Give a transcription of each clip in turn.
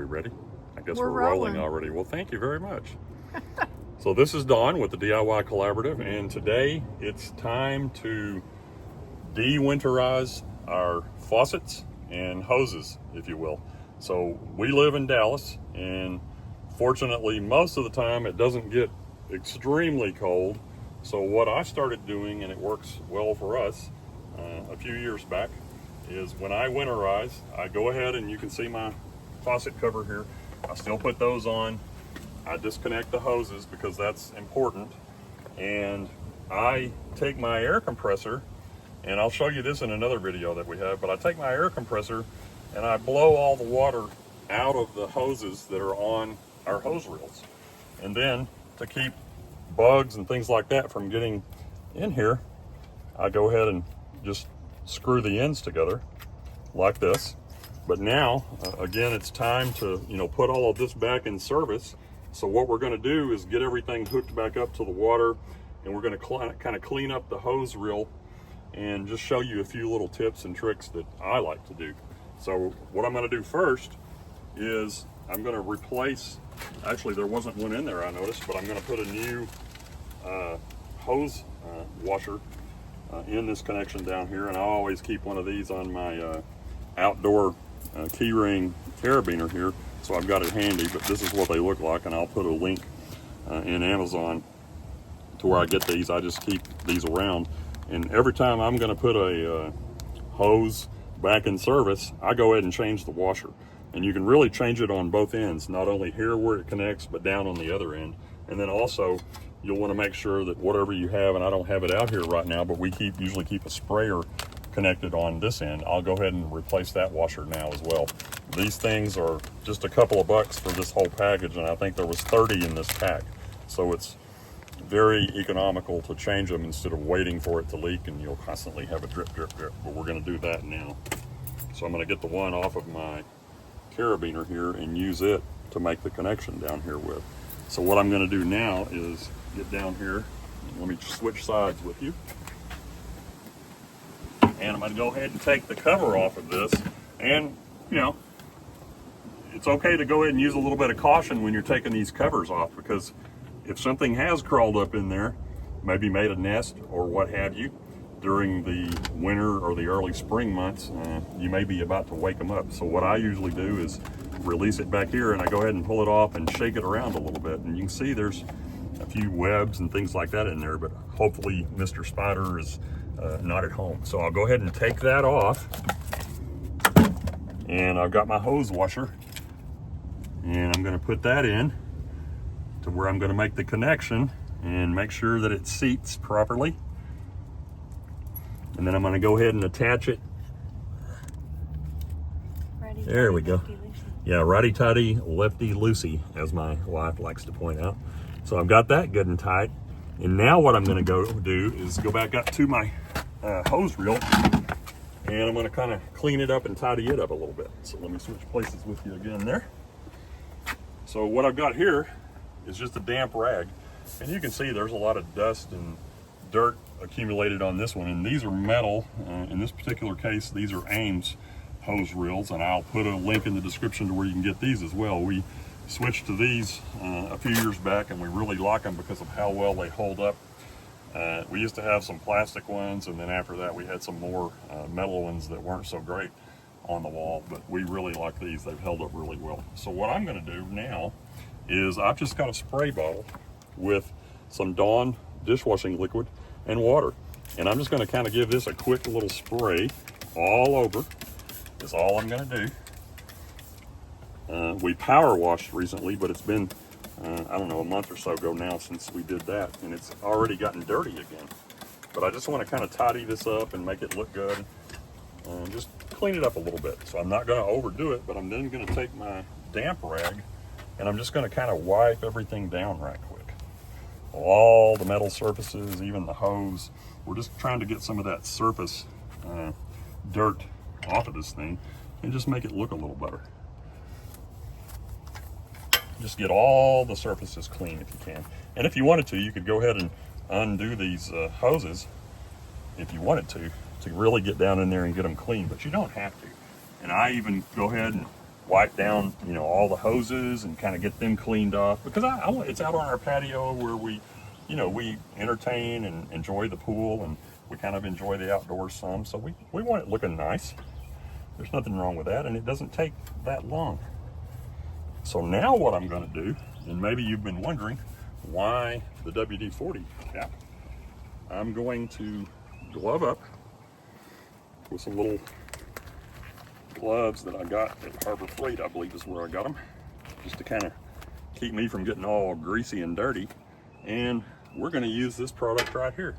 ready? I guess We're we're rolling rolling already. Well, thank you very much. So this is Dawn with the DIY Collaborative, and today it's time to de-winterize our faucets and hoses, if you will. So we live in Dallas, and fortunately most of the time it doesn't get extremely cold. So what I started doing, and it works well for us, a few years back, is when I winterize, I go ahead, and you can see my faucet cover here. I still put those on. I disconnect the hoses because that's important. And I take my air compressor, and I'll show you this in another video that we have, but I take my air compressor and I blow all the water out of the hoses that are on our hose reels. And then to keep bugs and things like that from getting in here, I go ahead and just screw the ends together like this. But now, again, it's time to, put all of this back in service. So what we're going to do is get everything hooked back up to the water, and we're going to kind of clean up the hose reel and just show you a few little tips and tricks that I like to do. So what I'm going to do first is I'm going to replace, actually there wasn't one in there I noticed, but I'm going to put a new hose washer in this connection down here, and I always keep one of these on my outdoor key ring carabiner here, so I've got it handy. But this is what they look like, and I'll put a link in Amazon to where I get these. I just keep these around, and every time I'm going to put a hose back in service, I go ahead and change the washer. And you can really change it on both ends, not only here where it connects, but down on the other end. And then also you'll want to make sure that whatever you have, and I don't have it out here right now, but we usually keep a sprayer connected on this end. I'll go ahead and replace that washer now as well. These things are just a couple of bucks for this whole package, and I think there was 30 in this pack. So it's very economical to change them instead of waiting for it to leak and you'll constantly have a drip, drip, drip. But we're going to do that now. So I'm going to get the one off of my carabiner here and use it to make the connection down here with. So what I'm going to do now is get down here. Let me switch sides with you. And I'm going to go ahead and take the cover off of this. And, it's okay to go ahead and use a little bit of caution when you're taking these covers off, because if something has crawled up in there, maybe made a nest or what have you, during the winter or the early spring months, you may be about to wake them up. So what I usually do is release it back here, and I go ahead and pull it off and shake it around a little bit. And you can see there's a few webs and things like that in there, but hopefully Mr. Spider is not at home. So I'll go ahead and take that off. And I've got my hose washer, and I'm going to put that in to where I'm going to make the connection and make sure that it seats properly. And then I'm going to go ahead and attach it. There we go. Yeah, righty-tighty, lefty-loosey, as my wife likes to point out. So I've got that good and tight. And now what I'm going to go do is go back up to my hose reel, and I'm going to kind of clean it up and tidy it up a little bit. So let me switch places with you again there. So what I've got here is just a damp rag. And you can see there's a lot of dust and dirt accumulated on this one. And these are metal. In this particular case, these are Ames hose reels, and I'll put a link in the description to where you can get these as well. We switched to these a few years back, and we really like them because of how well they hold up. We used to have some plastic ones, and then after that we had some more metal ones that weren't so great on the wall, but we really like these. They've held up really well. So what I'm going to do now is I've just got a spray bottle with some Dawn dishwashing liquid and water, and I'm just going to kind of give this a quick little spray all over. That's all I'm going to do. We power washed recently, but it's been I don't know, a month or so ago now since we did that, and it's already gotten dirty again. But I just want to kind of tidy this up and make it look good, and just clean it up a little bit. So I'm not going to overdo it, but I'm then going to take my damp rag, and I'm just going to kind of wipe everything down right quick. All the metal surfaces, even the hose. We're just trying to get some of that surface dirt off of this thing and just make it look a little better. Just get all the surfaces clean if you can. And if you wanted to, you could go ahead and undo these hoses if you wanted to really get down in there and get them clean, but you don't have to. And I even go ahead and wipe down, you know, all the hoses and kind of get them cleaned off, because I want, it's out on our patio where we, you know, we entertain and enjoy the pool, and we kind of enjoy the outdoors some. So we want it looking nice. There's nothing wrong with that, and it doesn't take that long. So now what I'm going to do, and maybe you've been wondering why the WD-40 cap, I'm going to glove up with some little gloves that I got at Harbor Freight, I believe is where I got them, just to kind of keep me from getting all greasy and dirty. And we're going to use this product right here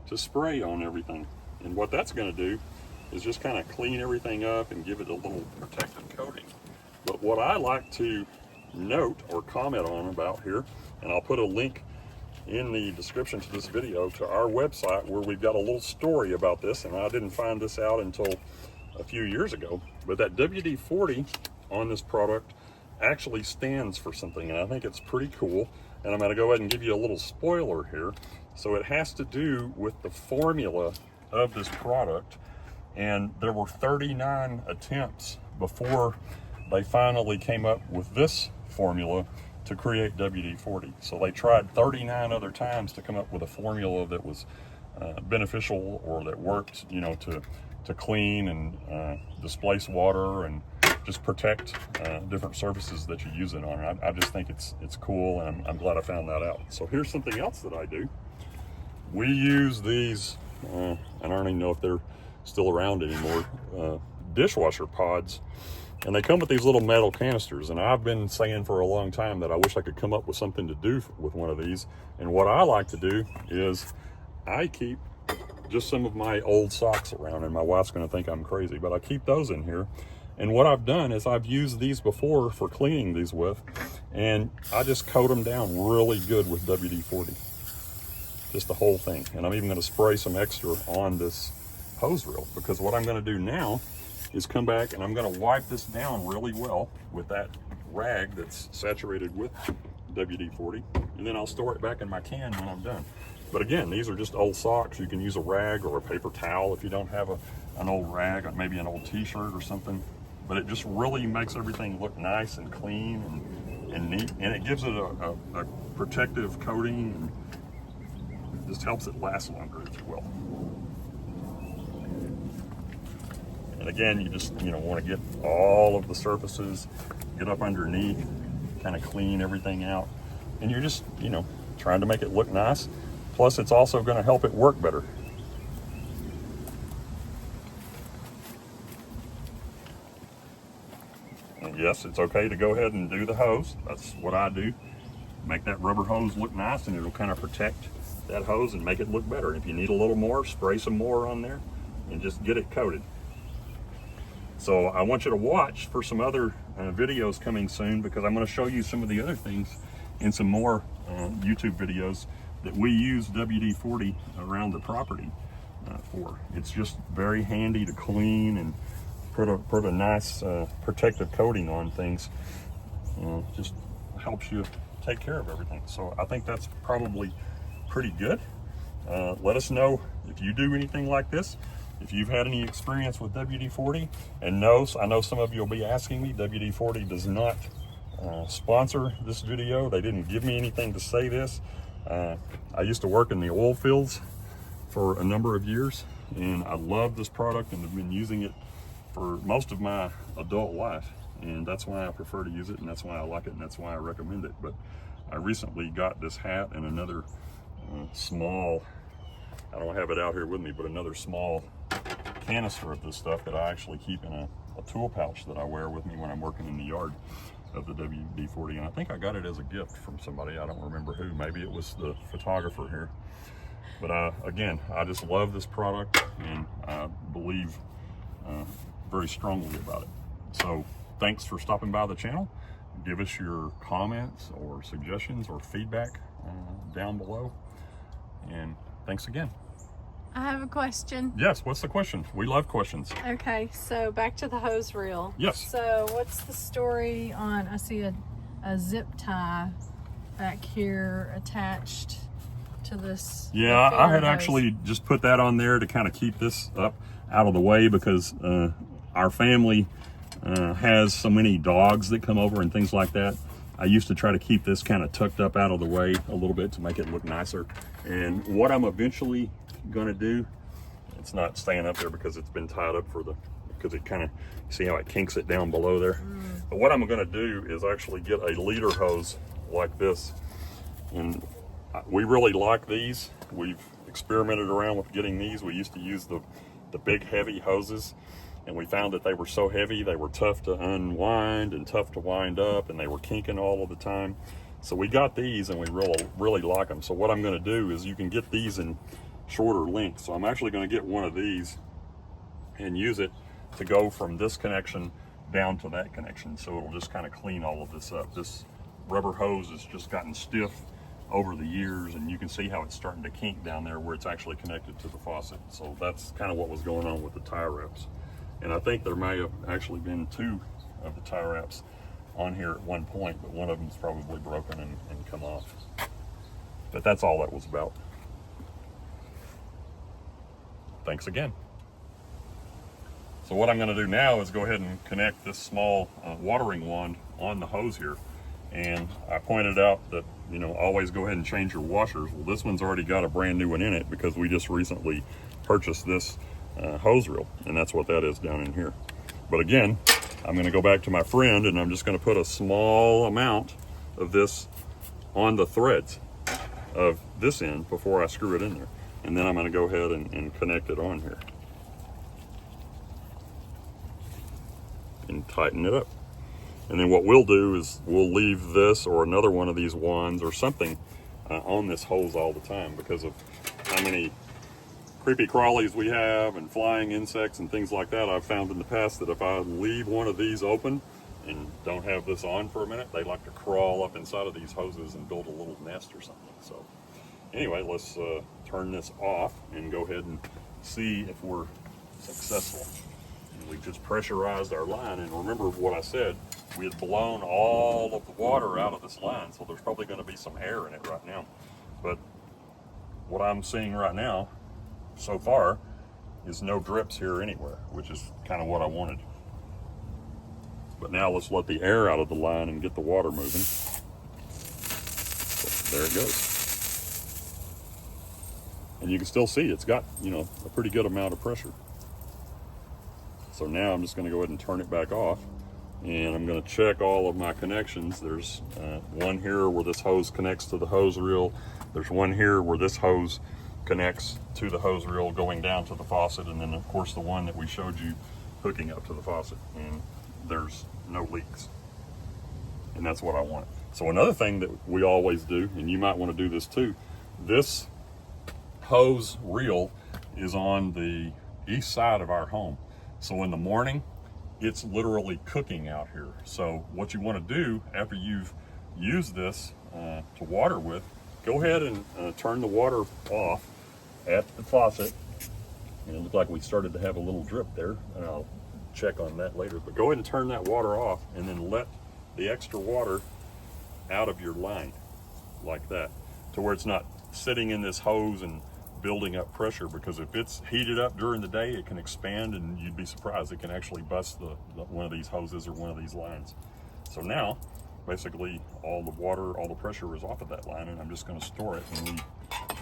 to spray on everything. And what that's going to do is just kind of clean everything up and give it a little protective coating. But what I like to note or comment on about here, and I'll put a link in the description to this video to our website where we've got a little story about this, and I didn't find this out until a few years ago, but that WD-40 on this product actually stands for something, and I think it's pretty cool. And I'm going to go ahead and give you a little spoiler here. So it has to do with the formula of this product, and there were 39 attempts before they finally came up with this formula to create WD-40. So they tried 39 other times to come up with a formula that was beneficial, or that worked, you know, to clean and displace water and just protect different surfaces that you use it on. I just think it's cool, and I'm glad I found that out. So here's something else that I do. We use these, I don't even know if they're still around anymore, dishwasher pods. And they come with these little metal canisters, and I've been saying for a long time that I wish I could come up with something to do with one of these. And what I like to do is I keep just some of my old socks around, and my wife's going to think I'm crazy, but I keep those in here. And what I've done is I've used these before for cleaning these with, and I just coat them down really good with WD-40, just the whole thing. And I'm even going to spray some extra on this hose reel, because what I'm going to do now is come back and I'm going to wipe this down really well with that rag that's saturated with WD-40, and then I'll store it back in my can when I'm done. But again, these are just old socks. You can use a rag or a paper towel if you don't have an old rag, maybe an old t-shirt or something. But it just really makes everything look nice and clean and neat, and it gives it a protective coating, and just helps it last longer, if you will. And again, you just, you know, want to get all of the surfaces, get up underneath, kind of clean everything out. And you're just, you know, trying to make it look nice. Plus, it's also going to help it work better. And yes, it's okay to go ahead and do the hose. That's what I do. Make that rubber hose look nice, and it'll kind of protect that hose and make it look better. If you need a little more, spray some more on there and just get it coated. So I want you to watch for some other videos coming soon, because I'm going to show you some of the other things in some more YouTube videos that we use WD-40 around the property for. It's just very handy to clean and put a nice protective coating on things. Just helps you take care of everything. So I think that's probably pretty good. Let us know if you do anything like this. If you've had any experience with WD-40, and I know some of you will be asking me, WD-40 does not sponsor this video. They didn't give me anything to say this. I used to work in the oil fields for a number of years, and I love this product and have been using it for most of my adult life. And that's why I prefer to use it, and that's why I like it, and that's why I recommend it. But I recently got this hat and another small, I don't have it out here with me, but another small canister of this stuff that I actually keep in a tool pouch that I wear with me when I'm working in the yard, of the WD-40. And I think I got it as a gift from somebody. I don't remember who. Maybe it was the photographer here. But again, I just love this product, and I believe very strongly about it. So thanks for stopping by the channel. Give us your comments or suggestions or feedback down below. And thanks again. I have a question. Yes, what's the question? We love questions. Okay, so back to the hose reel. Yes. So what's the story on, I see a zip tie back here attached to this. Yeah, I had actually just put that on there to kind of keep this up out of the way, because our family has so many dogs that come over and things like that. I used to try to keep this kind of tucked up out of the way a little bit to make it look nicer. And what I'm eventually gonna do, it's not staying up there because it's been tied up because it kind of, see how it kinks it down below there? But what I'm gonna do is actually get a leader hose like this. And we really like these. We've experimented around with getting these. We used to use the big heavy hoses, and we found that they were so heavy, they were tough to unwind and tough to wind up, and they were kinking all of the time. So we got these, and we really like them. So what I'm gonna do is, you can get these in shorter lengths. So I'm actually gonna get one of these and use it to go from this connection down to that connection. So it'll just kind of clean all of this up. This rubber hose has just gotten stiff over the years, and you can see how it's starting to kink down there where it's actually connected to the faucet. So that's kind of what was going on with the tie wraps. And I think there may have actually been 2 of the tie wraps on here at one point, but one of them's probably broken and come off. But that's all that was about. Thanks again. So what I'm going to do now is go ahead and connect this small watering wand on the hose here. And I pointed out that, you know, always go ahead and change your washers. Well, this one's already got a brand new one in it because we just recently purchased this hose reel, and that's what that is down in here. But again, I'm going to go back to my friend, and I'm just going to put a small amount of this on the threads of this end before I screw it in there. And then I'm going to go ahead and connect it on here and tighten it up. And then what we'll do is we'll leave this or another one of these wands or something on this hose all the time, because of how many creepy crawlies we have and flying insects and things like that. I've found in the past that if I leave one of these open and don't have this on for a minute, they like to crawl up inside of these hoses and build a little nest or something. So anyway, let's turn this off and go ahead and see if we're successful. We just pressurized our line, and remember what I said, we had blown all of the water out of this line, so there's probably going to be some air in it right now. But what I'm seeing right now so far is no drips here anywhere, which is kind of what I wanted. But now let's let the air out of the line and get the water moving. So there it goes. And you can still see it's got, you know, a pretty good amount of pressure. So now I'm just going to go ahead and turn it back off, and I'm going to check all of my connections. There's one here where this hose connects to the hose reel. There's one here where this hose connects to the hose reel going down to the faucet, and then of course the one that we showed you hooking up to the faucet, and there's no leaks. And that's what I want. So another thing that we always do, and you might want to do this too, this hose reel is on the east side of our home. So in the morning, it's literally cooking out here. So what you want to do after you've used this to water with, go ahead and turn the water off at the faucet. And it looked like we started to have a little drip there, and I'll check on that later. But go ahead and turn that water off, and then let the extra water out of your line like that, to where it's not sitting in this hose and building up pressure, because if it's heated up during the day, it can expand, and you'd be surprised, it can actually bust one of these hoses or one of these lines. So now basically all the water, all the pressure is off of that line, and I'm just going to store it. And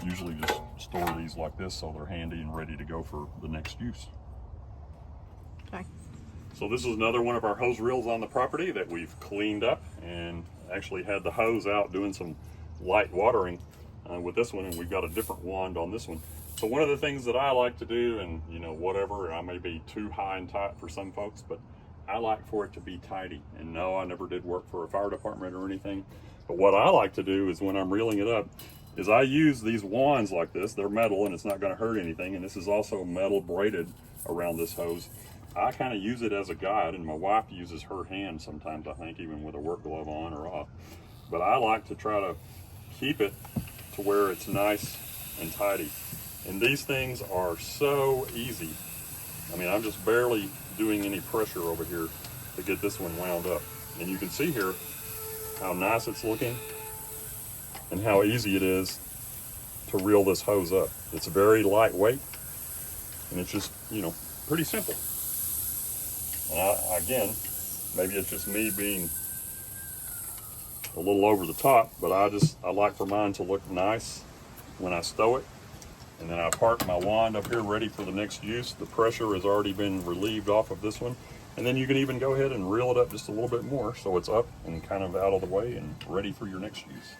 we usually just store these like this so they're handy and ready to go for the next use. Okay. So this is another one of our hose reels on the property that we've cleaned up, and actually had the hose out doing some light watering with this one, and we've got a different wand on this one. So one of the things that I like to do, and you know, whatever, I may be too high and tight for some folks, but I like for it to be tidy. And no, I never did work for a fire department or anything, but what I like to do is when I'm reeling it up is I use these wands like this. They're metal and it's not going to hurt anything, and this is also metal braided around this hose. I kind of use it as a guide, and my wife uses her hand sometimes, I think, even with a work glove on or off. But I like to try to keep it to where it's nice and tidy. And these things are so easy. I mean, I'm just barely doing any pressure over here to get this one wound up. And you can see here how nice it's looking and how easy it is to reel this hose up. It's very lightweight, and it's just, you know, pretty simple. And again, Maybe it's just me being a little over the top, but I like for mine to look nice when I stow it. And then I park my wand up here ready for the next use. The pressure has already been relieved off of this one. And then you can even go ahead and reel it up just a little bit more so it's up and kind of out of the way and ready for your next use.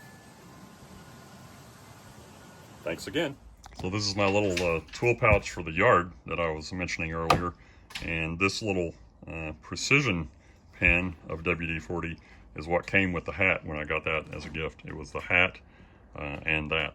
Thanks again. So this is my little tool pouch for the yard that I was mentioning earlier. And this little precision pen of WD-40 is what came with the hat when I got that as a gift. It was the hat and that.